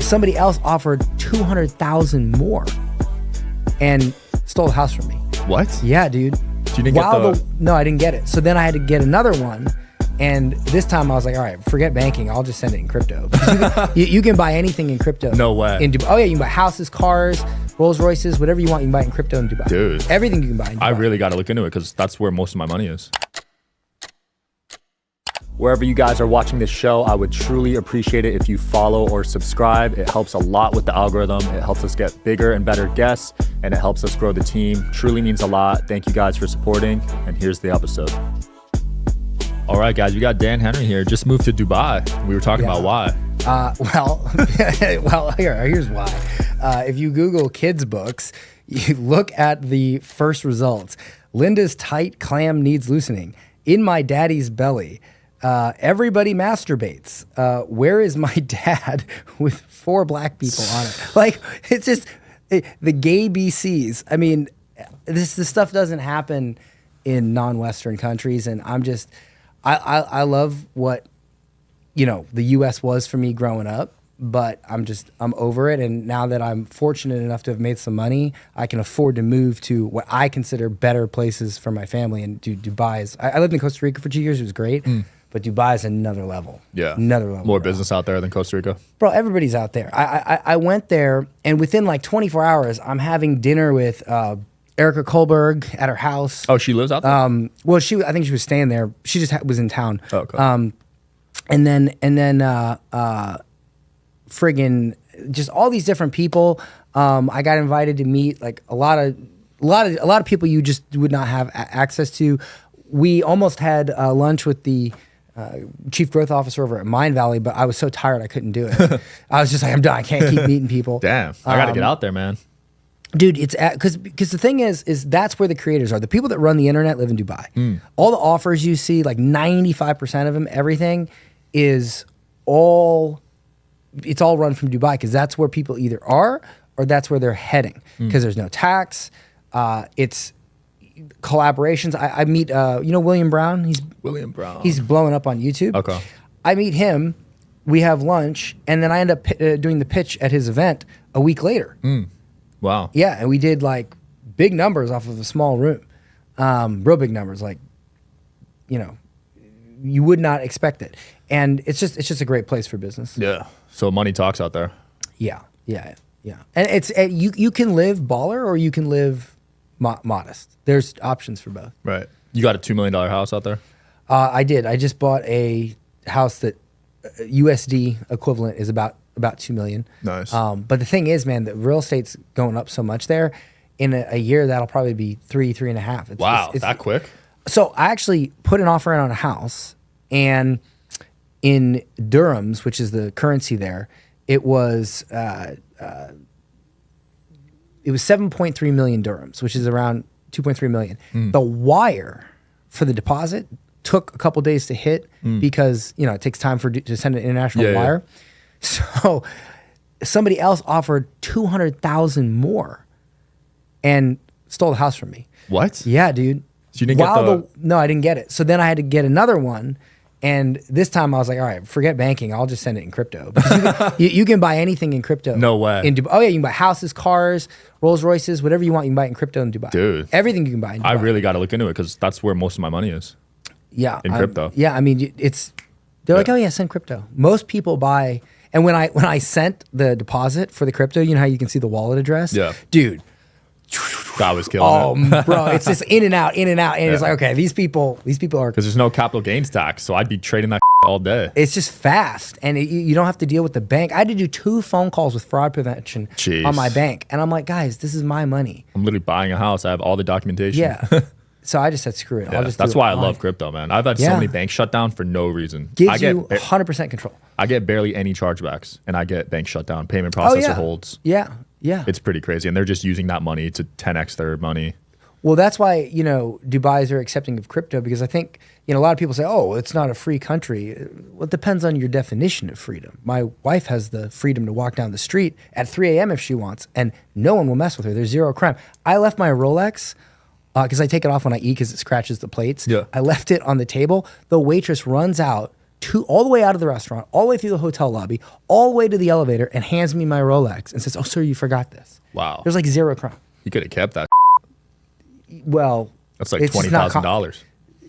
somebody else offered 200,000 more and stole the house from me. What? Yeah, dude. You didn't get No, I didn't get it. So then I had to get another one. And this time I was like, all right, forget banking. I'll just send it in crypto. You can buy anything in crypto. No way. In Dubai. Oh yeah, you can buy houses, cars, Rolls Royces, whatever you want. You can buy it in crypto in Dubai. Dude. Everything you can buy in Dubai. I really got to look into it because that's where most of my money is. Wherever you guys are watching this show, I would truly appreciate it if you follow or subscribe. It helps a lot with the algorithm. It helps us get bigger and better guests, and it helps us grow the team. Truly means a lot. Thank you guys for supporting, and here's the episode. All right, guys, we got Dan Henry here. Just moved to Dubai. We were talking about why. Here's why. If you Google kids books, you look at the first results. Linda's tight clam needs loosening. In my daddy's belly. Everybody masturbates. Where is my dad with 4 black people on it? Like, it's just the gay BCs. I mean, this stuff doesn't happen in non-Western countries, and I love what the U.S. was for me growing up, but I'm over it. And now that I'm fortunate enough to have made some money, I can afford to move to what I consider better places for my family. And Dubai I lived in Costa Rica for 2 years. It was great. But Dubai is another level. Yeah. Another level. More business out there than Costa Rica. Bro, everybody's out there. I went there, and within like 24 hours, I'm having dinner with Erica Kohlberg at her house. Oh, she lives out there? Well, I think she was staying there. She just was in town. Oh, okay. And then friggin' just all these different people. I got invited to meet like a lot of people you just would not have access to. We almost had lunch with the chief growth officer over at Mind Valley, but I was so tired I couldn't do it. I was just like, I'm done. I can't keep meeting people. Damn, I got to get out there, man. Dude, it's because the thing is that's where the creators are. The people that run the internet live in Dubai. All the offers you see, like 95% of them, everything it's all run from Dubai because that's where people either are or that's where they're heading because there's no tax. It's collaborations. I meet, William Brown. William Brown. He's blowing up on YouTube. Okay. I meet him. We have lunch, and then I end up doing the pitch at his event a week later. Wow. Yeah, and we did like big numbers off of a small room, real big numbers. Like, you would not expect it, and it's just a great place for business. Yeah. So money talks out there. Yeah, and it's you can live baller or you can live modest. There's options for both. Right. You got a $2 million house out there? I did. I just bought a house that USD equivalent is about 2 million. Nice. But the thing is, man, the real estate's going up so much there. In a year, that'll probably be 3.5. Wow, that quick? So I actually put an offer in on a house, and in dirhams, which is the currency there, it was 7.3 million dirhams, which is around 2.3 million. The wire for the deposit took a couple days to hit because it takes time to send an international wire. Yeah. So somebody else offered 200,000 more and stole the house from me. What? Yeah, dude. So you didn't get No, I didn't get it. So then I had to get another one. And this time I was like, all right, forget banking. I'll just send it in crypto. You can buy anything in crypto. No way. In Dubai. Oh yeah, you can buy houses, cars, Rolls Royces, whatever you want. You can buy it in crypto in Dubai. Dude. Everything you can buy in Dubai. I really got to look into it because that's where most of my money is. Yeah. In crypto. Yeah, I mean, they're like, oh yeah, send crypto. Most people buy, and when I sent the deposit for the crypto, you know how you can see the wallet address? Yeah. Dude. That was killing it. Bro, it's just in and out. And it's like, okay, these people are... Because there's no capital gains tax, so I'd be trading that all day. It's just fast, and you don't have to deal with the bank. I had to do 2 phone calls with fraud prevention on my bank. And I'm like, guys, this is my money. I'm literally buying a house. I have all the documentation. Yeah. So I just said, screw it. Yeah, that's why I love crypto, man. I've had so many banks shut down for no reason. Gives you 100% control. I get barely any chargebacks, and I get bank shut down. Payment processor holds. Yeah. It's pretty crazy. And they're just using that money to 10x their money. Well, that's why, Dubai's are accepting of crypto, because I think, a lot of people say, oh, it's not a free country. Well, it depends on your definition of freedom. My wife has the freedom to walk down the street at 3 a.m. if she wants, and no one will mess with her. There's zero crime. I left my Rolex, because I take it off when I eat because it scratches the plates. Yeah. I left it on the table. The waitress runs out, all the way out of the restaurant, all the way through the hotel lobby, all the way to the elevator, and hands me my Rolex and says, "Oh, sir, you forgot this." Wow. There's like zero crime. You could have kept that. Well, That's like $20,000.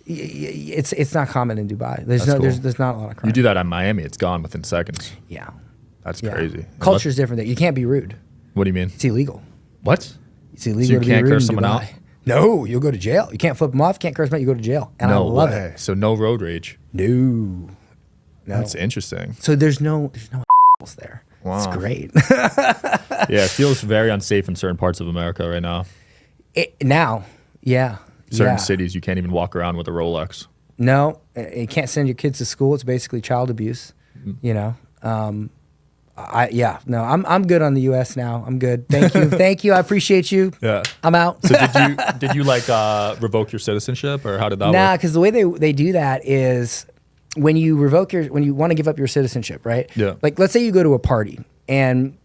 It's not common in Dubai. That's cool. There's not a lot of crime. You do that in Miami, it's gone within seconds. Yeah. That's crazy. Culture's different there. You can't be rude. What do you mean? It's illegal. What? It's illegal to be rude in Dubai. You can't curse someone out? No, you'll go to jail. You can't flip them off, can't curse them out, you go to jail. And I love it. So no road rage. No. That's interesting. So there's no there. Wow. It's great. Yeah, it feels very unsafe in certain parts of America right now. Certain cities, you can't even walk around with a Rolex. No, you can't send your kids to school. It's basically child abuse. You know. I'm good on the U.S. now. I'm good. Thank you. Thank you. I appreciate you. Yeah. I'm out. So did you like revoke your citizenship, or how did that work? Nah, because the way they do that is when you want to give up your citizenship, right? Yeah. Like, let's say you go to a party and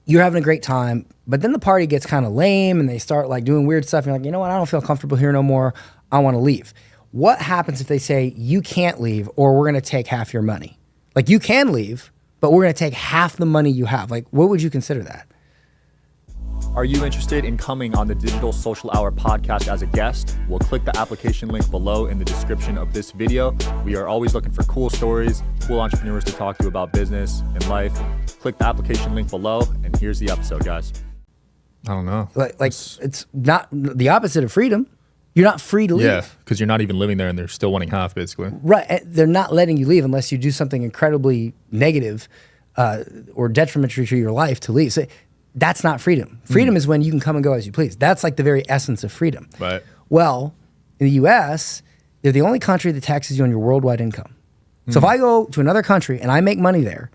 you're having a great time, but then the party gets kind of lame and they start like doing weird stuff. And you're like, you know what? I don't feel comfortable here no more. I want to leave. What happens if they say you can't leave, or we're going to take half your money? Like, you can leave, but we're going to take half the money you have. Like, what would you consider that? Are you interested in coming on the Digital Social Hour podcast as a guest? Well, click the application link below in the description of this video. We are always looking for cool stories, cool entrepreneurs to talk to about business and life. Click the application link below, and here's the episode, guys. I don't know. Like it's not the opposite of freedom. You're not free to leave. Yeah, because you're not even living there and they're still wanting half, basically. Right. They're not letting you leave unless you do something incredibly negative or detrimental to your life to leave. So that's not freedom. Freedom is when you can come and go as you please. That's like the very essence of freedom. Right. Well, in the U.S., they're the only country that taxes you on your worldwide income. So if I go to another country and I make money there,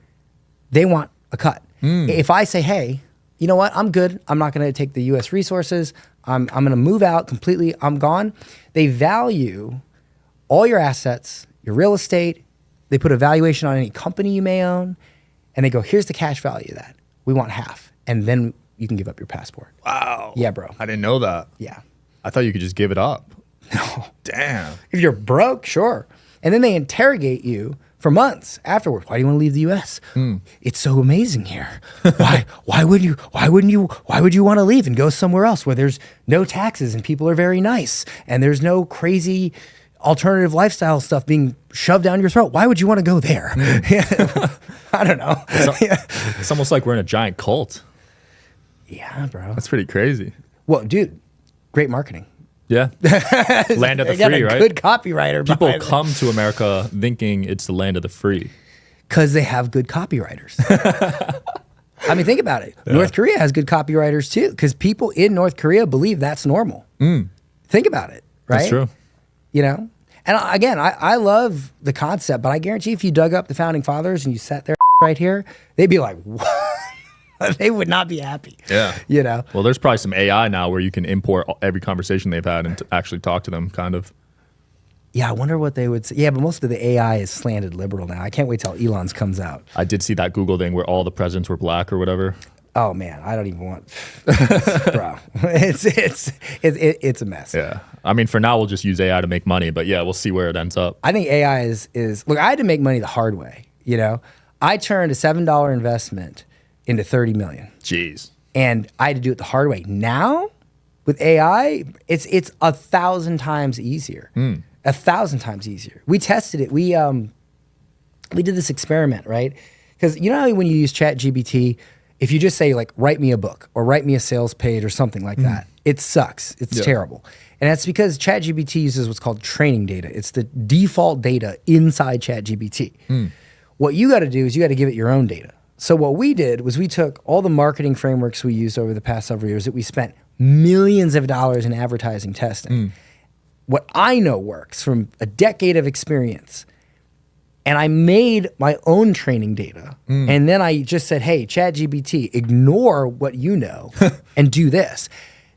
they want a cut. If I say, hey, you know what? I'm good. I'm not going to take the U.S. resources. I'm going to move out completely. I'm gone. They value all your assets, your real estate. They put a valuation on any company you may own. And they go, here's the cash value of that. We want half. And then you can give up your passport. Wow. Yeah, bro. I didn't know that. Yeah. I thought you could just give it up. No. Damn. If you're broke, sure. And then they interrogate you for months afterwards. Why do you want to leave the U.S.? It's so amazing here. Why would you want to leave and go somewhere else where there's no taxes and people are very nice and there's no crazy alternative lifestyle stuff being shoved down your throat? Why would you want to go there? I don't know. It's almost like we're in a giant cult. Yeah, bro. That's pretty crazy. Well, dude, great marketing. Yeah. Land of the free, right? Good copywriter. People come to America thinking it's the land of the free. Because they have good copywriters. I mean, think about it. Yeah. North Korea has good copywriters too, because people in North Korea believe that's normal. Think about it, right? That's true. You know? And again, I love the concept, but I guarantee if you dug up the founding fathers and you sat there right here, they'd be like, what? They would not be happy. Yeah. You know? Well, there's probably some AI now where you can import every conversation they've had and actually talk to them, kind of. Yeah, I wonder what they would say. Yeah, but most of the AI is slanted liberal now. I can't wait till Elon's comes out. I did see that Google thing where all the presidents were black or whatever. Oh man, I don't even want, bro. It's a mess. Yeah, I mean, for now we'll just use AI to make money, but yeah, we'll see where it ends up. I think AI is look. I had to make money the hard way. You know, I turned a $7 investment into 30 million. Jeez. And I had to do it the hard way. Now with AI, it's 1,000 times easier. 1,000 times easier. We tested it. We did this experiment, right? Because you know how when you use ChatGPT, if you just say like, write me a book or write me a sales page or something like that, it sucks. It's terrible. And that's because ChatGPT uses what's called training data. It's the default data inside ChatGPT. What you got to do is you got to give it your own data. So what we did was we took all the marketing frameworks we used over the past several years that we spent millions of dollars in advertising testing. What I know works from a decade of experience. And I made my own training data. And then I just said, hey, ChatGPT, ignore what you know and do this.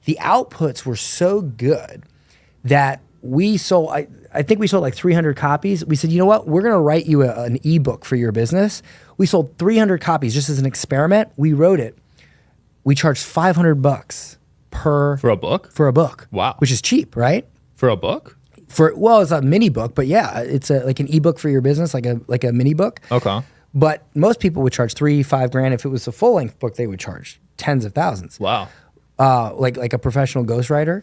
The outputs were so good that we sold, I think we sold like 300 copies. We said, you know what? We're going to write you an ebook for your business. We sold 300 copies just as an experiment. We wrote it. We charged $500 per... For a book? For a book. Wow. Which is cheap, right? For a book? It's a mini book, but yeah, it's like an ebook for your business, like a mini book. Okay. But most people would charge $3,000-$5,000. If it was a full length book, they would charge tens of thousands. Wow. Like a professional ghostwriter.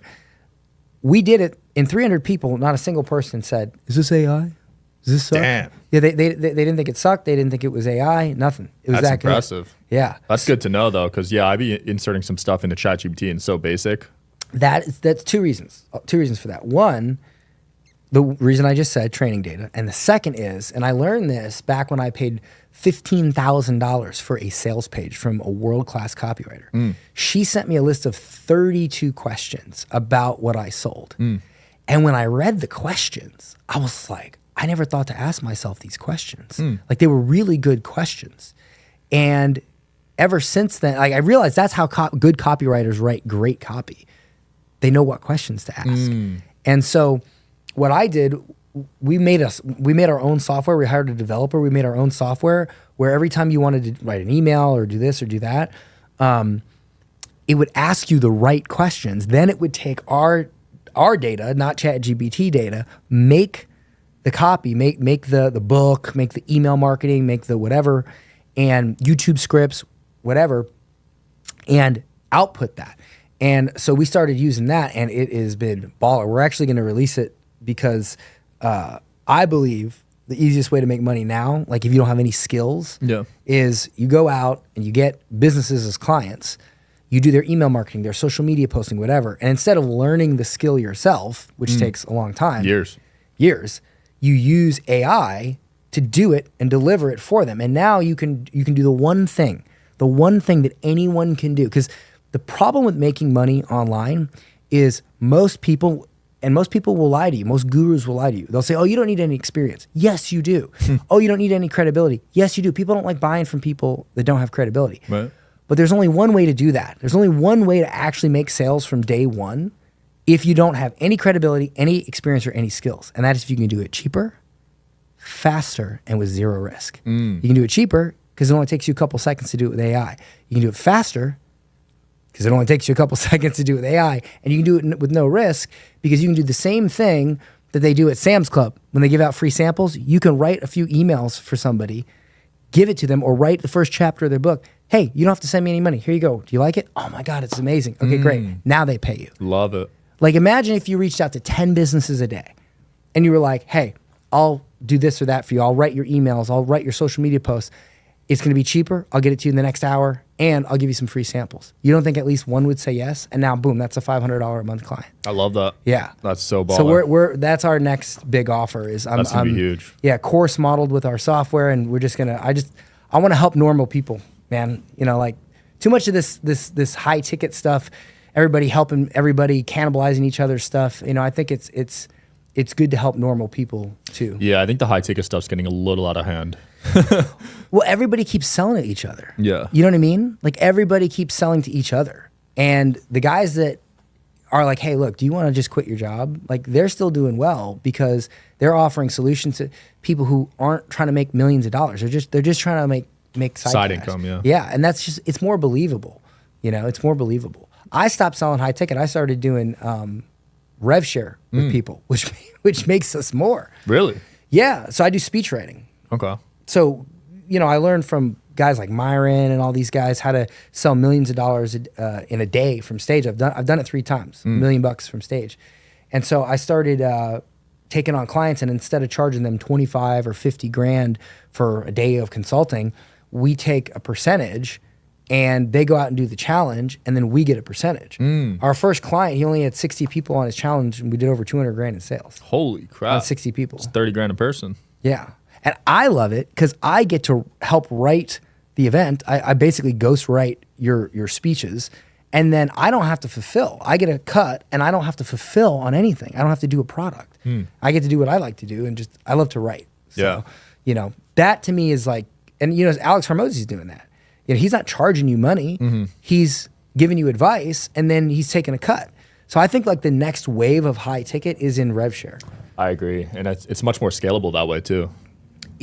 We did it in 300 people. Not a single person said, "Is this AI? Is this suck?" Damn. Yeah, they didn't think it sucked. They didn't think it was AI. Nothing. It was That's that good. impressive. Yeah, That's good to know though, because I'd be inserting some stuff into ChatGPT and it's so basic. That's two reasons. Two reasons for that. One, the reason I just said, training data, and the second is, and I learned this back when I paid $15,000 for a sales page from a world-class copywriter. She sent me a list of 32 questions about what I sold. And when I read the questions, I was like, I never thought to ask myself these questions. Like they were really good questions. And ever since then, like I realized that's how good copywriters write great copy. They know what questions to ask. And so what I did, we made our own software. We hired a developer. We made our own software where every time you wanted to write an email or do this or do that, it would ask you the right questions. Then it would take our data, not ChatGPT data, make the copy, make the book, make the email marketing, make the whatever, and YouTube scripts, whatever, and output that. And so we started using that, and it has been baller. We're actually going to release it because I believe the easiest way to make money now, like if you don't have any skills, is you go out and you get businesses as clients. You do their email marketing, their social media posting, whatever. And instead of learning the skill yourself, which takes a long time, years, you use AI to do it and deliver it for them. And now you can do the one thing that anyone can do. Because the problem with making money online is most people will lie to you. Most gurus will lie to you. They'll say, oh, you don't need any experience. Yes, you do. Oh, you don't need any credibility. Yes, you do. People don't like buying from people that don't have credibility. Right. But there's only one way to do that. There's only one way to actually make sales from day one if you don't have any credibility, any experience, or any skills. And that is if you can do it cheaper, faster, and with zero risk. You can do it cheaper because it only takes you a couple seconds to do it with AI. You can do it faster because it only takes you a couple seconds to do it with AI. And you can do it with no risk because you can do the same thing that they do at Sam's Club. When they give out free samples, you can write a few emails for somebody, give it to them, or write the first chapter of their book. Hey, you don't have to send me any money. Here you go. Do you like it? Oh my God, it's amazing. Okay, great. Now they pay you. Love it. Like imagine if you reached out to 10 businesses a day and you were like, hey, I'll do this or that for you. I'll write your emails. I'll write your social media posts. It's going to be cheaper. I'll get it to you in the next hour and I'll give you some free samples. You don't think at least one would say yes? And now, boom, that's a $500 a month client. I love that. Yeah. That's so baller. So that's our next big offer is that's going to be huge. Yeah, course modeled with our software. And we're just going to, I want to help normal people, man. You know, like too much of this high ticket stuff, everybody helping everybody, cannibalizing each other's stuff. You know, I think it's good to help normal people too. Yeah, I think the high ticket stuff's getting a little out of hand. Well, everybody keeps selling to each other. Yeah. You know what I mean? Like everybody keeps selling to each other. And the guys that are like, hey, look, do you want to just quit your job? Like they're still doing well because they're offering solutions to people who aren't trying to make millions of dollars. They're just trying to make side income, yeah. Yeah, and that's just, it's more believable. You know, it's more believable. I stopped selling high ticket. I started doing rev share with people, which makes us more. Really? Yeah. So I do speech writing. Okay. So, you know, I learned from guys like Myron and all these guys how to sell millions of dollars in a day from stage. I've done it 3 times, $1 million from stage. And so I started taking on clients, and instead of charging them 25 or 50 grand for a day of consulting, we take a percentage and they go out and do the challenge, and then we get a percentage. Our first client, he only had 60 people on his challenge, and we did over 200 grand in sales. Holy crap. On 60 people. It's 30 grand a person. Yeah. And I love it because I get to help write the event. I basically ghost write your speeches, and then I don't have to fulfill. I get a cut, and I don't have to fulfill on anything. I don't have to do a product. I get to do what I like to do, and I love to write. So, you know, that to me is like, and you know, Alex Hormozi's doing that. You know, he's not charging you money. He's giving you advice, and then he's taking a cut. So I think like the next wave of high ticket is in rev share. I agree, and it's much more scalable that way too.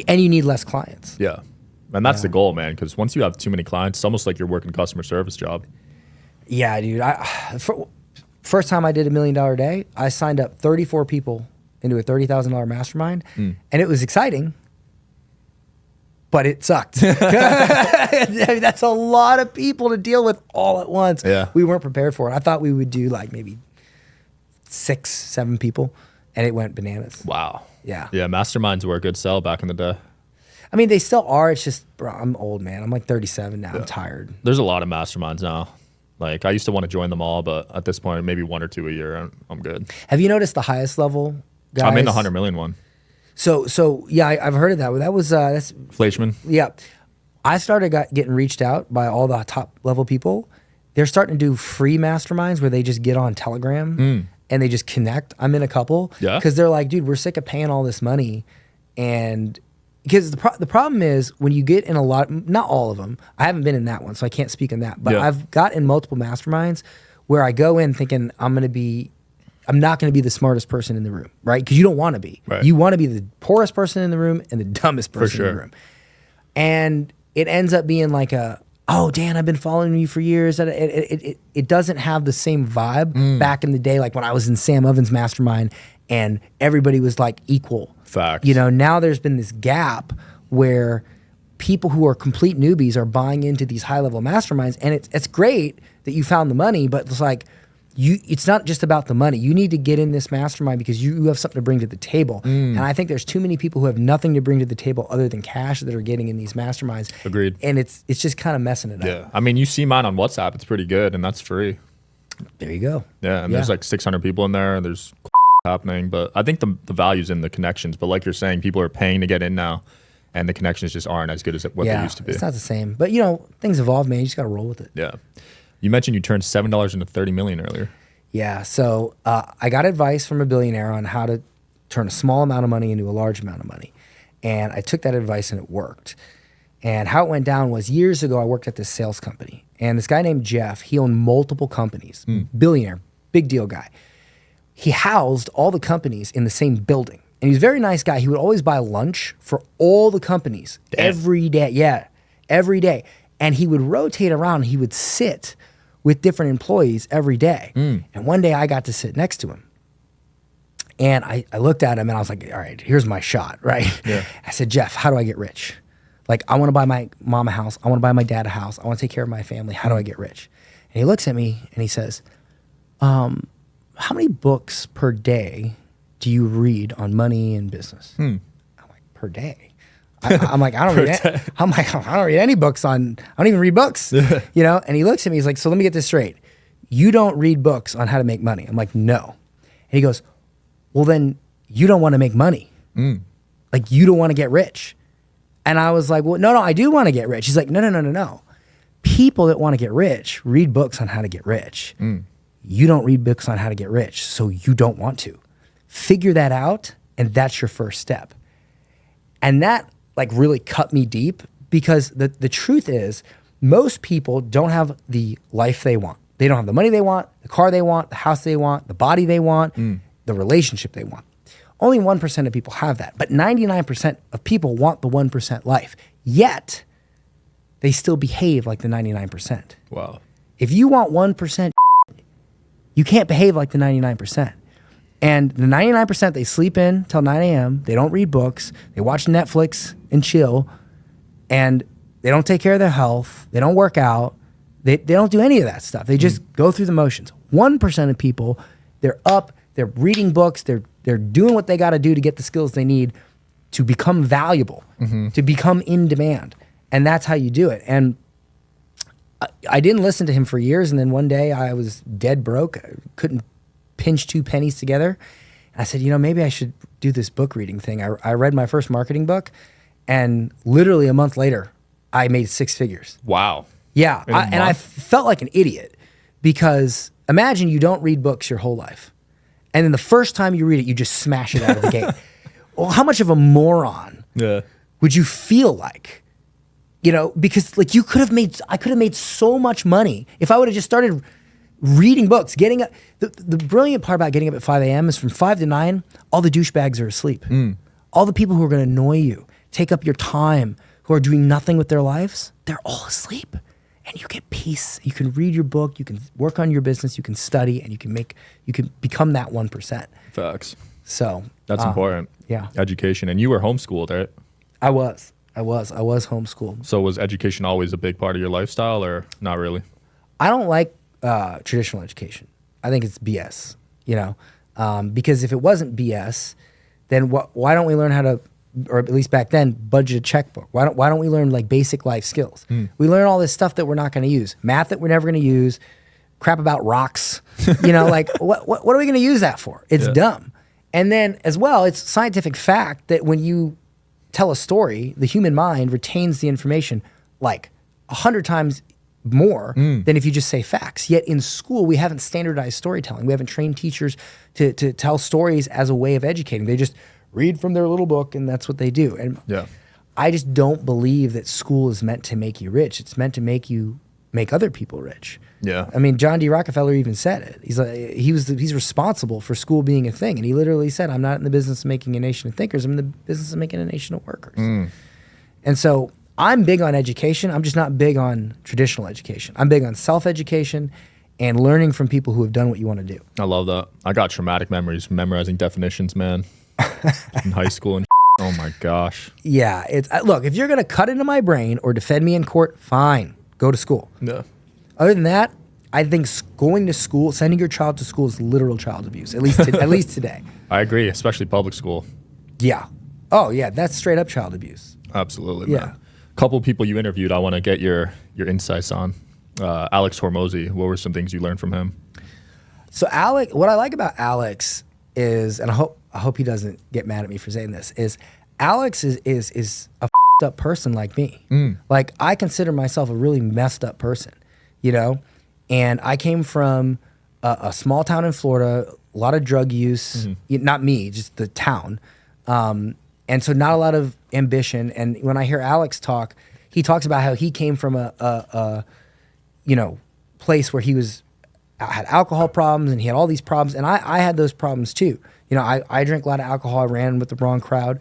And you need less clients. Yeah. And that's the goal, man, because once you have too many clients, it's almost like you're working a customer service job. Yeah, dude. First time I did $1 million a day, I signed up 34 people into a $30,000 mastermind. And it was exciting, but it sucked. I mean, that's a lot of people to deal with all at once. Yeah. We weren't prepared for it. I thought we would do like maybe 6, 7 people, and it went bananas. Wow. Yeah. Yeah, masterminds were a good sell back in the day. I mean, they still are. It's just, bro, I'm old, man. I'm like 37 now. I'm tired. There's a lot of masterminds now. Like, I used to want to join them all, but at this point, maybe 1 or 2 a year, I'm good. Have you noticed the highest level guys? I'm in the 100 million one. So yeah, I've heard of that. That was that's Fleischman. Yeah, I started getting reached out by all the top level people. They're starting to do free masterminds where they just get on Telegram and they just connect. I'm in a couple. Yeah. Because they're like, dude, we're sick of paying all this money, and because the problem is when you get in a lot, not all of them. I haven't been in that one, so I can't speak on that. But I've got in multiple masterminds where I go in thinking I'm not going to be the smartest person in the room, right? Because you don't want to be. Right. You want to be the poorest person in the room and the dumbest person in the room. And it ends up being like oh, Dan, I've been following you for years. It doesn't have the same vibe back in the day, like when I was in Sam Ovens' mastermind and everybody was like equal. Facts. You know, now there's been this gap where people who are complete newbies are buying into these high-level masterminds, and it's great that you found the money, but it's like, it's not just about the money. You need to get in this mastermind because you have something to bring to the table. And I think there's too many people who have nothing to bring to the table other than cash that are getting in these masterminds. Agreed. And it's just kind of messing it up. Yeah. I mean, you see mine on WhatsApp. It's pretty good, and that's free. There you go. Yeah, and there's like 600 people in there, and there's happening. But I think the value's in the connections. But like you're saying, people are paying to get in now, and the connections just aren't as good as what they used to be. It's not the same. But, you know, things evolve, man. You just got to roll with it. Yeah. You mentioned you turned $7 into 30 million earlier. Yeah, so I got advice from a billionaire on how to turn a small amount of money into a large amount of money. And I took that advice and it worked. And how it went down was years ago, I worked at this sales company. And this guy named Jeff, he owned multiple companies, billionaire, big deal guy. He housed all the companies in the same building. And he's a very nice guy. He would always buy lunch for all the companies every day. Yeah, every day. And he would rotate around. He would sit with different employees every day. And one day I got to sit next to him. And I looked at him and I was like, all right, here's my shot, right? Yeah. I said, Jeff, how do I get rich? Like, I want to buy my mom a house. I want to buy my dad a house. I want to take care of my family. How do I get rich? And he looks at me and he says, how many books per day do you read on money and business? I'm like, per day? I'm like, I don't read any books on, I don't even read books, you know? And he looks at me, he's like, so let me get this straight. You don't read books on how to make money. I'm like, no. And he goes, well, then you don't want to make money. Like, you don't want to get rich. And I was like, well, no, I do want to get rich. He's like, no. People that want to get rich read books on how to get rich. You don't read books on how to get rich, so you don't want to. Figure that out, and that's your first step. And that like really cut me deep, because the truth is most people don't have the life they want. They don't have the money they want, the car they want, the house they want, the body they want, the relationship they want. Only 1% of people have that, but 99% of people want the 1% life, yet they still behave like the 99%. Wow. If you want 1%, you can't behave like the 99%. And the 99%, they sleep in till 9 a.m. They don't read books. They watch Netflix and chill. And they don't take care of their health. They don't work out. They don't do any of that stuff. They just go through the motions. 1% of people, they're up, they're reading books, they're doing what they got to do to get the skills they need to become valuable, to become in demand. And that's how you do it. And I didn't listen to him for years. And then one day I was dead broke. I couldn't pinch 2 pennies together. And I said, you know, maybe I should do this book reading thing. I read my first marketing book, and literally a month later, I made 6 figures. Wow. Yeah. And I felt like an idiot, because imagine you don't read books your whole life. And then the first time you read it, you just smash it out of the gate. Well, how much of a moron would you feel like? You know, because like I could have made so much money if I would have just started reading books, getting up. The brilliant part about getting up at 5 a.m. is from 5 to 9, all the douchebags are asleep. All the people who are going to annoy you, take up your time, who are doing nothing with their lives, they're all asleep. And you get peace. You can read your book, you can work on your business, you can study, and you can become that 1%. Facts. So That's important. Yeah. Education. And you were homeschooled, right? I was homeschooled. So was education always a big part of your lifestyle or not really? I don't like traditional education. I think it's BS, you know, because if it wasn't BS, then why don't we learn how to, or at least back then, budget a checkbook? Why don't we learn like basic life skills? We learn all this stuff that we're not going to use, math that we're never going to use, crap about rocks, you know, like what are we going to use that for? It's dumb. And then as well, it's scientific fact that when you tell a story, the human mind retains the information like 100 times more than if you just say facts. Yet in school, we haven't standardized storytelling. We haven't trained teachers to tell stories as a way of educating. They just read from their little book and that's what they do. And I just don't believe that school is meant to make you rich. It's meant to make other people rich. Yeah. I mean, John D. Rockefeller even said it. He's like, he's responsible for school being a thing. And he literally said, I'm not in the business of making a nation of thinkers. I'm in the business of making a nation of workers. And so I'm big on education. I'm just not big on traditional education. I'm big on self-education and learning from people who have done what you want to do. I love that. I got traumatic memories memorizing definitions, man, in high school and oh my gosh. Yeah. Look, if you're going to cut into my brain or defend me in court, fine. Go to school. Yeah. Other than that, I think going to school, sending your child to school is literal child abuse, at least today. I agree, especially public school. Yeah. Oh, yeah. That's straight up child abuse. Absolutely, Yeah. man. A couple of people you interviewed, I want to get your insights on. Alex Hormozi, what were some things you learned from him? So what I like about Alex is, and I hope he doesn't get mad at me for saying this, is Alex is a f***ed up person like me. Like I consider myself a really messed up person, you know? And I came from a small town in Florida, a lot of drug use, not me, just the town. And so not a lot of ambition. And when I hear Alex talk, he talks about how he came from a place where he had alcohol problems and he had all these problems. And I had those problems too. You know, I drank a lot of alcohol. I ran with the wrong crowd.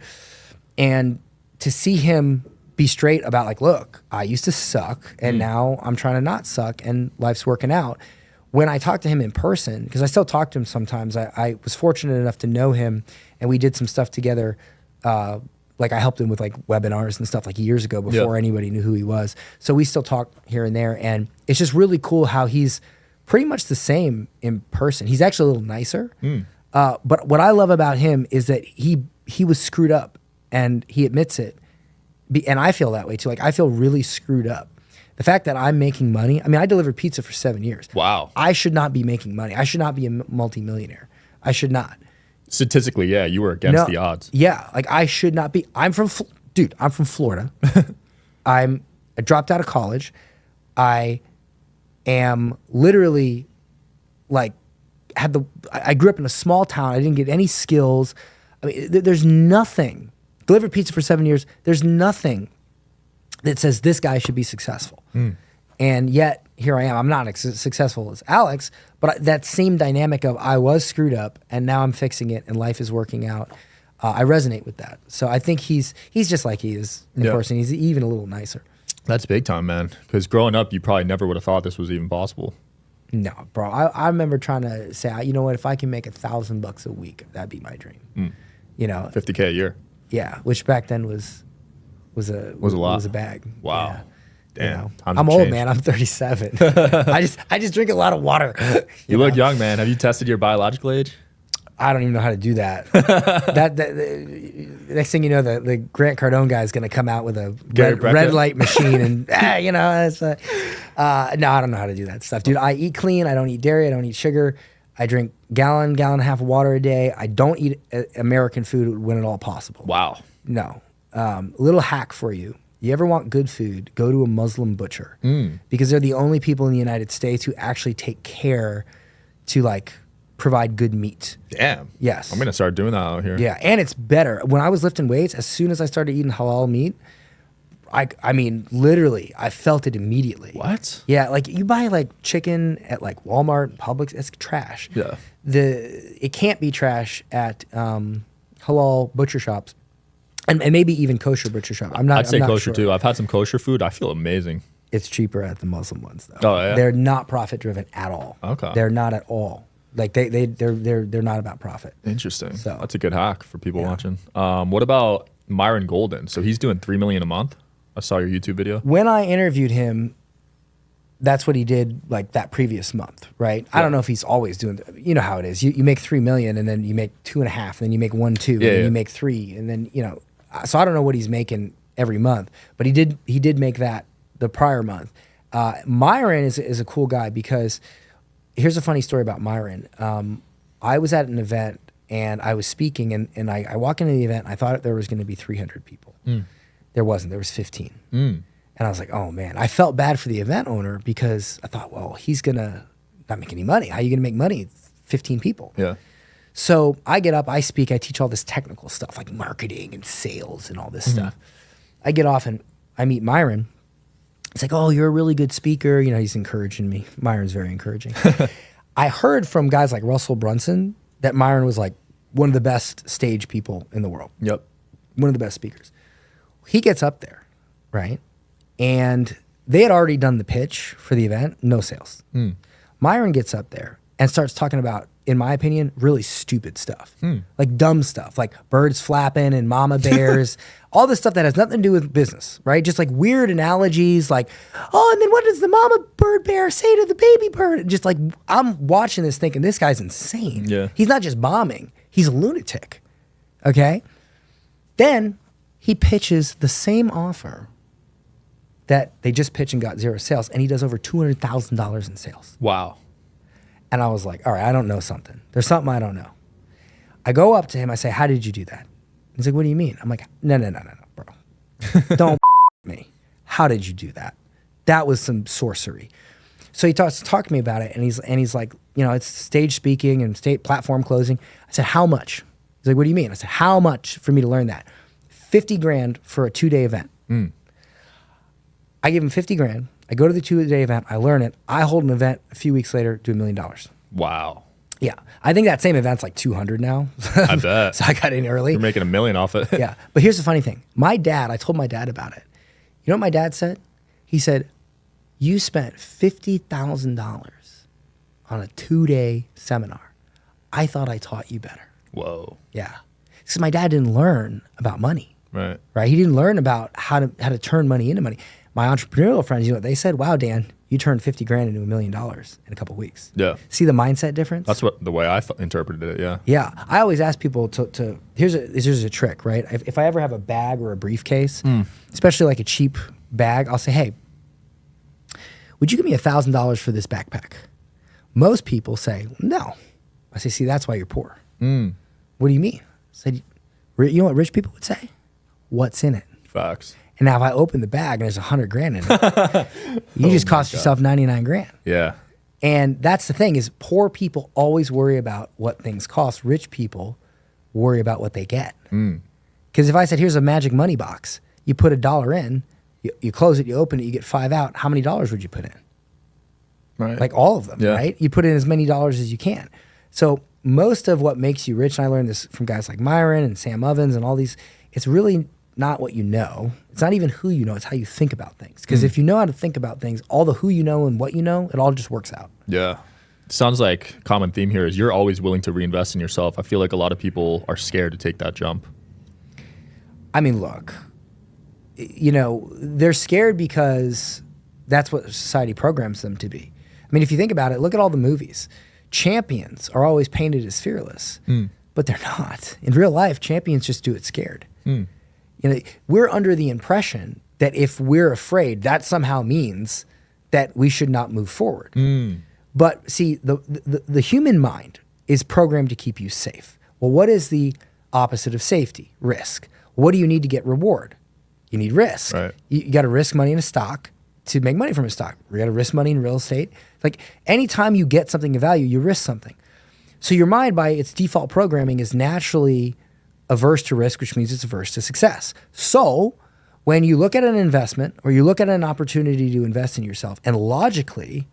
And to see him be straight about like, look, I used to suck and now I'm trying to not suck and life's working out. When I talk to him in person, because I still talk to him sometimes, I was fortunate enough to know him and we did some stuff together. Like I helped him with like webinars and stuff like years ago before anybody knew who he was. So we still talk here and there. And it's just really cool how he's pretty much the same in person. He's actually a little nicer. But what I love about him is that he was screwed up and he admits it. And I feel that way too. Like I feel really screwed up. The fact that I'm making money, I mean, I delivered pizza for 7 years. Wow. I should not be making money. I should not be a multimillionaire. I should not. Statistically, yeah, you were against the odds. Yeah, like I should not be. I'm from Florida. I dropped out of college. I am literally like I grew up in a small town. I didn't get any skills. I mean, there's nothing. Delivered pizza for 7 years. There's nothing that says this guy should be successful. And yet here I am. I'm not as successful as Alex, but that same dynamic of I was screwed up and now I'm fixing it and life is working out. I resonate with that. So I think he's just like he is in person. He's even a little nicer. That's big time, man. Because growing up, you probably never would have thought this was even possible. No, bro. I remember trying to say, you know what, if I can make $1,000 a week, that'd be my dream. You know, $50K a year. Yeah, which back then was a lot. Was a bag. Wow. Yeah. Damn. You know, I'm old, man. I'm 37. I just drink a lot of water. You look young, man. Have you tested your biological age? I don't even know how to do that. The next thing you know, the Grant Cardone guy is going to come out with a red light machine and you know, it's no, I don't know how to do that stuff, dude. I eat clean. I don't eat dairy. I don't eat sugar. I drink gallon and a half of water a day. I don't eat American food when at all possible. Wow. No. Little hack for you. You ever want good food, go to a Muslim butcher because they're the only people in the United States who actually take care to like provide good meat. Damn. Yes. I'm going to start doing that out here. Yeah, and it's better. When I was lifting weights, as soon as I started eating halal meat, I mean, literally, I felt it immediately. What? Yeah, like you buy like chicken at like Walmart, Publix, it's trash. Yeah. It can't be trash at halal butcher shops. And maybe even kosher butcher shop. I'd say kosher sure. too. I've had some kosher food. I feel amazing. It's cheaper at the Muslim ones though. Oh yeah. They're not profit driven at all. Okay. They're not at all. Like they're not about profit. Interesting. So that's a good hack for people watching. What about Myron Golden? So he's doing $3 million a month. I saw your YouTube video. When I interviewed him, that's what he did like that previous month, right? Yeah. I don't know if he's always doing, you know how it is. You make 3 million and then you make 2.5, and then you make 1, 2, and then you make 3, and then, you know, so I don't know what he's making every month, but he did make that the prior month. Myron is a cool guy because here's a funny story about Myron. I was at an event and I was speaking, and I walk into the event. I thought there was going to be 300 people. There wasn't. There was 15. And I was like, oh man. I felt bad for the event owner because I thought, well, he's going to not make any money. How are you going to make money? 15 people. Yeah. So I get up, I speak, I teach all this technical stuff like marketing and sales and all this stuff. I get off and I meet Myron. It's like, oh, you're a really good speaker. You know, he's encouraging me. Myron's very encouraging. I heard from guys like Russell Brunson that Myron was like one of the best stage people in the world. Yep. One of the best speakers. He gets up there, right? And they had already done the pitch for the event, no sales. Myron gets up there and starts talking about, in my opinion, really stupid stuff. Like dumb stuff, like birds flapping and mama bears, all this stuff that has nothing to do with business, right? Just like weird analogies like, oh, and then what does the mama bird bear say to the baby bird? Just like, I'm watching this thinking, this guy's insane. Yeah. He's not just bombing, he's a lunatic, okay? Then he pitches the same offer that they just pitched and got 0 sales, and he does over $200,000 in sales. Wow. And I was like, all right, I don't know something. There's something I don't know. I go up to him, I say, how did you do that? He's like, what do you mean? I'm like, no, bro. Don't me. How did you do that? That was some sorcery. So he talks to me about it, and he's like, you know, it's stage speaking and state platform closing. I said, how much? He's like, what do you mean? I said, how much for me to learn that? 50 grand for a 2-day event. I give him 50 grand. I go to the 2-day event. I learn it. I hold an event a few weeks later, do $1 million. Wow. Yeah. I think that same event's like 200 now. I bet. So I got in early. You're making $1 million off it. Yeah. But here's the funny thing. I told my dad about it. You know what my dad said? He said, you spent $50,000 on a 2-day seminar. I thought I taught you better. Whoa. Yeah. Because my dad didn't learn about money. Right. He didn't learn about how to turn money into money. My entrepreneurial friends, you know what they said? Wow, Dan, you turned 50 grand into $1 million in a couple of weeks. Yeah. See the mindset difference? That's the way I interpreted it. Yeah. Yeah. I always ask people to here's a trick, right? If I ever have a bag or a briefcase, especially like a cheap bag, I'll say, hey, would you give me $1,000 for this backpack? Most people say, no. I say, see, that's why you're poor. What do you mean? I said, you know what rich people would say? What's in it? Facts. And now if I open the bag and there's 100 grand in it, you just cost yourself 99 grand. Yeah. And that's the thing is poor people always worry about what things cost. Rich people worry about what they get. Because if I said, here's a magic money box, you put $1 in, you close it, you open it, you get 5 out. How many dollars would you put in? Right. Like all of them, right? You put in as many dollars as you can. So most of what makes you rich, and I learned this from guys like Myron and Sam Ovens and all these, it's really not what you know. It's not even who you know. It's how you think about things. Because if you know how to think about things, all the who you know and what you know, it all just works out. Yeah. Sounds like a common theme here is you're always willing to reinvest in yourself. I feel like a lot of people are scared to take that jump. I mean, look, you know, they're scared because that's what society programs them to be. I mean, if you think about it, look at all the movies. Champions are always painted as fearless, but they're not. In real life, champions just do it scared. You know, we're under the impression that if we're afraid, that somehow means that we should not move forward. But see, the human mind is programmed to keep you safe. Well, what is the opposite of safety? Risk. What do you need to get reward? You need risk. Right. You got to risk money in a stock to make money from a stock. You got to risk money in real estate. Like anytime you get something of value, you risk something. So your mind, by its default programming, is naturally averse to risk, which means it's averse to success. So when you look at an investment or you look at an opportunity to invest in yourself, and logically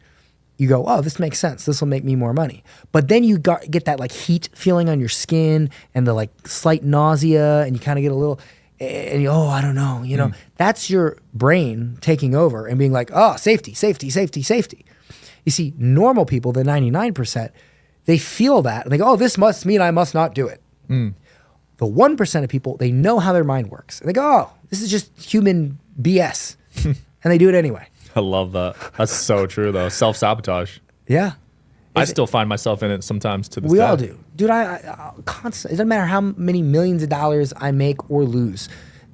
you go, oh, this makes sense. This will make me more money. But then you get that like heat feeling on your skin and the like slight nausea, and you kind of get a little, and you, oh, I don't know, you know, that's your brain taking over and being like, oh, safety, safety, safety, safety. You see, normal people, the 99%, they feel that and they go, oh, this must mean I must not do it. The 1% of people, they know how their mind works. And they go, oh, this is just human BS. And they do it anyway. I love that. That's so true, though. Self-sabotage. Yeah. I still find myself in it sometimes to this day. We all do. Dude, I constantly, it doesn't matter how many millions of dollars I make or lose.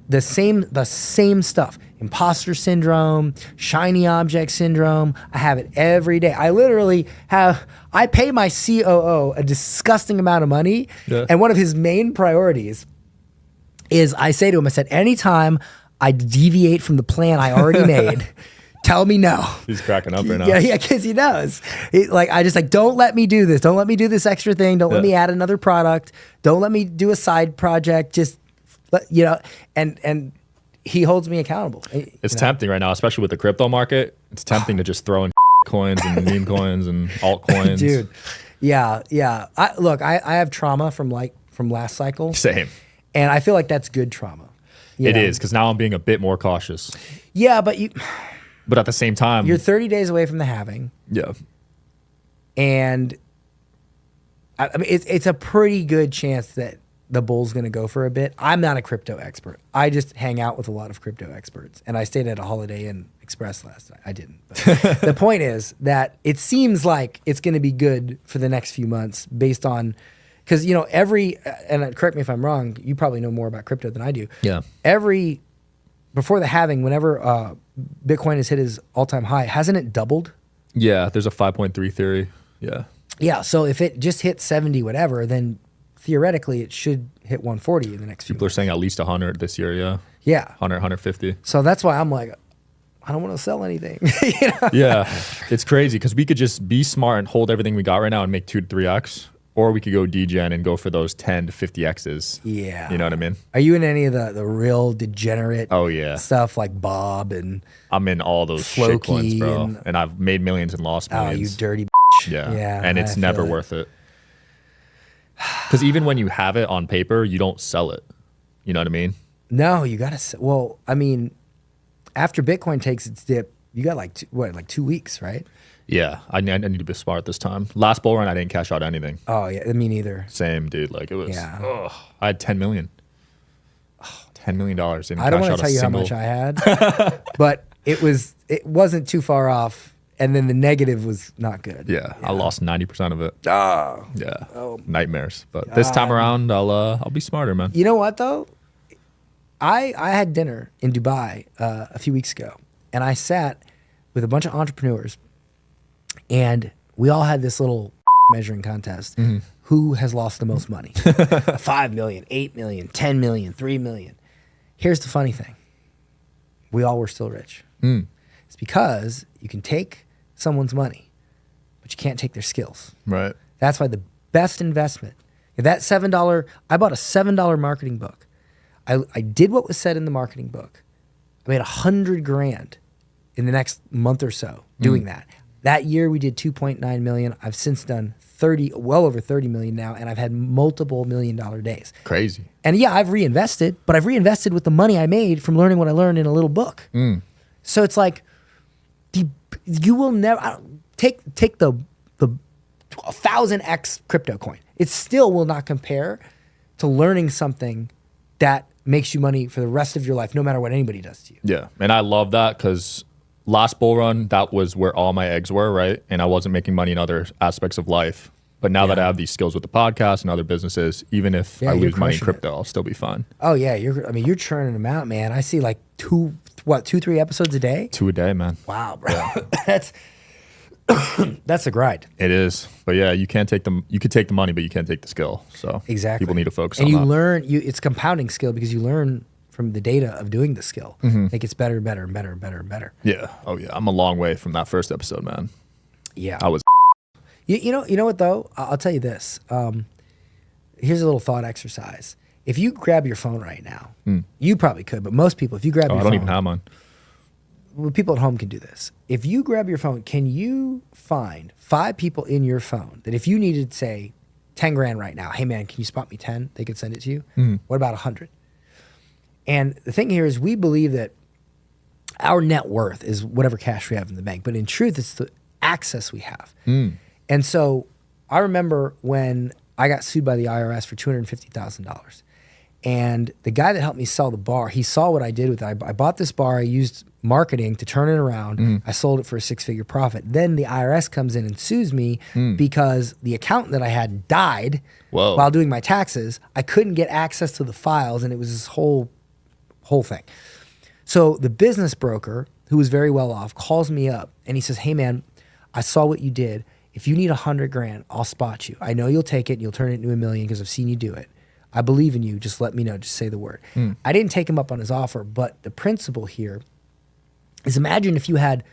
The same stuff. Imposter syndrome, shiny object syndrome. I have it every day. I pay my COO a disgusting amount of money. Yeah. And one of his main priorities is I say to him, I said, anytime I deviate from the plan I already made, tell me no. He's cracking up right now. Yeah, because he knows. I just don't let me do this. Don't let me do this extra thing. Don't let me add another product. Don't let me do a side project. Just, and he holds me accountable. It's tempting right now, especially with the crypto market. It's tempting to just throw in coins and meme coins and altcoins. Dude, yeah. I have trauma from last cycle. Same. And I feel like that's good trauma. It is, because now I'm being a bit more cautious. Yeah, but at the same time, you're 30 days away from the halving. Yeah. And I mean, it's a pretty good chance that the bull's going to go for a bit. I'm not a crypto expert. I just hang out with a lot of crypto experts. And I stayed at a Holiday Inn Express last night. I didn't. But the point is that it seems like it's going to be good for the next few months based on, because, and correct me if I'm wrong, you probably know more about crypto than I do. Yeah. Before the halving, whenever Bitcoin has hit his all-time high, hasn't it doubled? Yeah, there's a 5.3 theory. Yeah. Yeah, so if it just hit 70 whatever, then theoretically it should hit 140 in the next few months. People are saying at least 100 this year, yeah. Yeah. 100, 150. So that's why I'm like, I don't want to sell anything. Yeah, it's crazy because we could just be smart and hold everything we got right now and make 2 to 3x. Or we could go degen and go for those 10 to 50x's. Yeah. You know what I mean? Are you in any of the real degenerate stuff like Bob and I'm in all those shit coins, bro. And I've made millions and lost millions. Oh, you dirty bitch. Yeah. And it's never worth it. Because even when you have it on paper, you don't sell it. You know what I mean? No, you got to. Well, I mean, after Bitcoin takes its dip, you got like 2 weeks, right? Yeah, I need to be smart this time. Last bull run, I didn't cash out anything. Oh, yeah, me neither. Same, dude. Like, it was, I had $10 million. $10 million. I don't want to tell you how much I had, but it wasn't too far off, and then the negative was not good. Yeah, I lost 90% of it. Yeah, nightmares. But this time around, I'll be smarter, man. You know what, though? I had dinner in Dubai a few weeks ago, and I sat with a bunch of entrepreneurs, and we all had this little measuring contest. Mm-hmm. Who has lost the most money? 5 million, 8 million, 10 million, 3 million. Here's the funny thing. We all were still rich. It's because you can take someone's money, but you can't take their skills. Right. That's why the best investment, that $7, I bought a $7 marketing book. I did what was said in the marketing book. I made $100,000 in the next month or so doing that. That year we did 2.9 million. I've since done well over 30 million now, and I've had multiple $1 million days. Crazy. And yeah, I've reinvested, but I've reinvested with the money I made from learning what I learned in a little book. So it's like, you will never take the 1,000x crypto coin. It still will not compare to learning something that makes you money for the rest of your life, no matter what anybody does to you. Yeah, and I love that because last bull run, that was where all my eggs were, right? And I wasn't making money in other aspects of life. But now that I have these skills with the podcast and other businesses, even if I lose money in crypto, I'll still be fine. Oh yeah, you're churning them out, man. I see like 2-3 episodes a day. 2 a day, man. Wow, bro. Yeah. That's a grind. It is. But yeah, you can't take them. You could take the money, but you can't take the skill. So exactly, people need to focus on that. And you learn. It's compounding skill because you learn from the data of doing the skill. It gets better and better and better and better and better. Yeah. Oh yeah. I'm a long way from that first episode, man. Yeah. I was. You know what though? I'll tell you this. Here's a little thought exercise. If you grab your phone right now, you probably could, but most people, if you grab your phone, I don't even have mine. Well, people at home can do this. If you grab your phone, can you find 5 people in your phone that if you needed, say, 10 grand right now, hey man, can you spot me 10? They could send it to you. What about 100? And the thing here is we believe that our net worth is whatever cash we have in the bank, but in truth, it's the access we have. And so I remember when I got sued by the IRS for $250,000. And the guy that helped me sell the bar, he saw what I did with it. I bought this bar. I used marketing to turn it around. I sold it for a 6-figure profit. Then the IRS comes in and sues me because the accountant that I had died while doing my taxes. I couldn't get access to the files, and it was this whole thing. So the business broker, who was very well off, calls me up, and he says, hey, man, I saw what you did. If you need $100,000, I'll spot you. I know you'll take it and you'll turn it into $1 million because I've seen you do it. I believe in you. Just let me know. Just say the word. I didn't take him up on his offer, but the principle here is, imagine if you had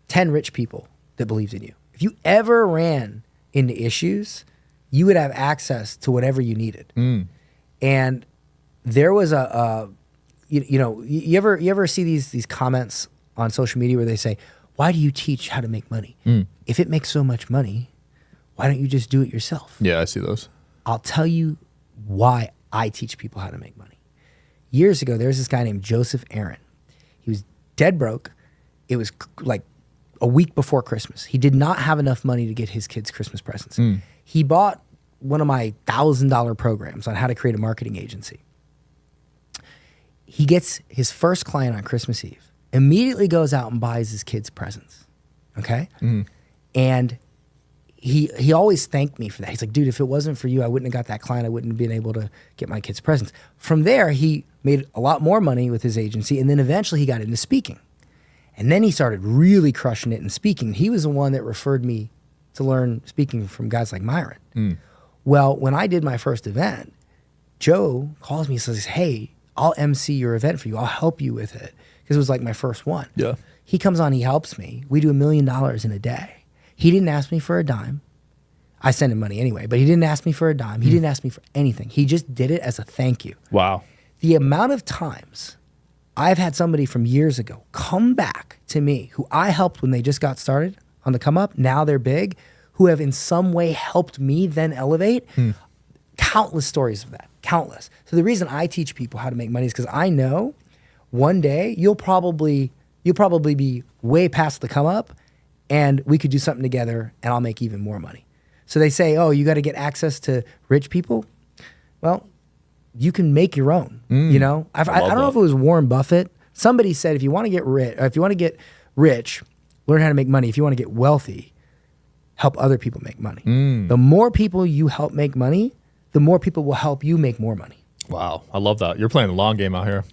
10 rich people that believed in you. If you ever ran into issues, you would have access to whatever you needed. And there was you ever see these comments on social media where they say, why do you teach how to make money? If it makes so much money, why don't you just do it yourself? Yeah, I see those. I'll tell you why I teach people how to make money. Years ago, there was this guy named Joseph Aaron. He was dead broke. It was like a week before Christmas. He did not have enough money to get his kids Christmas presents. He bought one of my $1,000 programs on how to create a marketing agency. He gets his first client on Christmas Eve, immediately goes out and buys his kids presents, okay? And he always thanked me for that. He's like, dude, if it wasn't for you, I wouldn't have got that client. I wouldn't have been able to get my kids presents. From there, he made a lot more money with his agency, and then eventually he got into speaking. And then he started really crushing it in speaking. He was the one that referred me to learn speaking from guys like Myron. Well, when I did my first event, Joe calls me and says, hey, I'll MC your event for you. I'll help you with it. Because it was like my first one. Yeah. He comes on, he helps me. We do $1 million in a day. He didn't ask me for a dime. I sent him money anyway, but he didn't ask me for a dime. He didn't ask me for anything. He just did it as a thank you. Wow. The amount of times I've had somebody from years ago come back to me who I helped when they just got started on the come up, now they're big, who have in some way helped me then elevate. Countless stories of that, countless. So the reason I teach people how to make money is because I know one day you'll probably be way past the come up, and we could do something together and I'll make even more money. So they say, oh, you got to get access to rich people. Well, you can make your own, you know? I don't know if it was Warren Buffett. Somebody said, if you want to get rich, learn how to make money. If you want to get wealthy, help other people make money. The more people you help make money, the more people will help you make more money. Wow. I love that. You're playing the long game out here.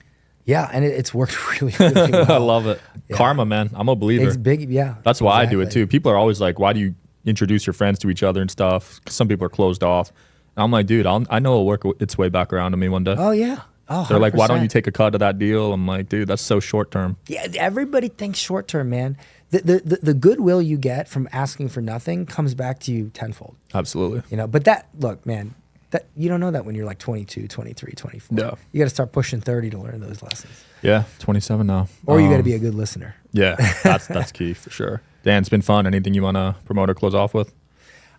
Yeah, and it's worked really, really well. I love it. Yeah. Karma, man. I'm a believer. It's big, yeah. That's why I do it too. People are always like, why do you introduce your friends to each other and stuff? 'Cause some people are closed off. And I'm like, dude, I know it'll work its way back around to me one day. Oh, yeah. Oh, they're like, why don't you take a cut of that deal? I'm like, dude, that's so short term. Yeah, everybody thinks short term, man. The goodwill you get from asking for nothing comes back to you tenfold. Absolutely. You know, but look, man, that you don't know that when you're like 22, 23, 24. Yeah. You got to start pushing 30 to learn those lessons. Yeah, 27 now. Or you got to be a good listener. Yeah, that's key for sure. Dan, it's been fun. Anything you want to promote or close off with?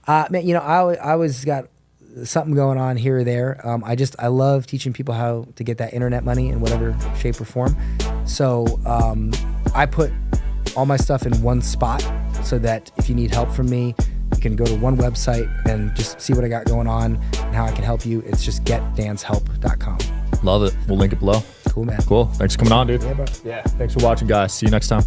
Man, you know, I always got something going on here or there. I love teaching people how to get that internet money in whatever shape or form. So I put all my stuff in one spot so that if you need help from me, you can go to one website and just see what I got going on and how I can help you. It's just getdanshelp.com. Love it. We'll link it below. Cool, man. Cool. Thanks for coming on, dude. Yeah, bro. Yeah. Thanks for watching, guys. See you next time.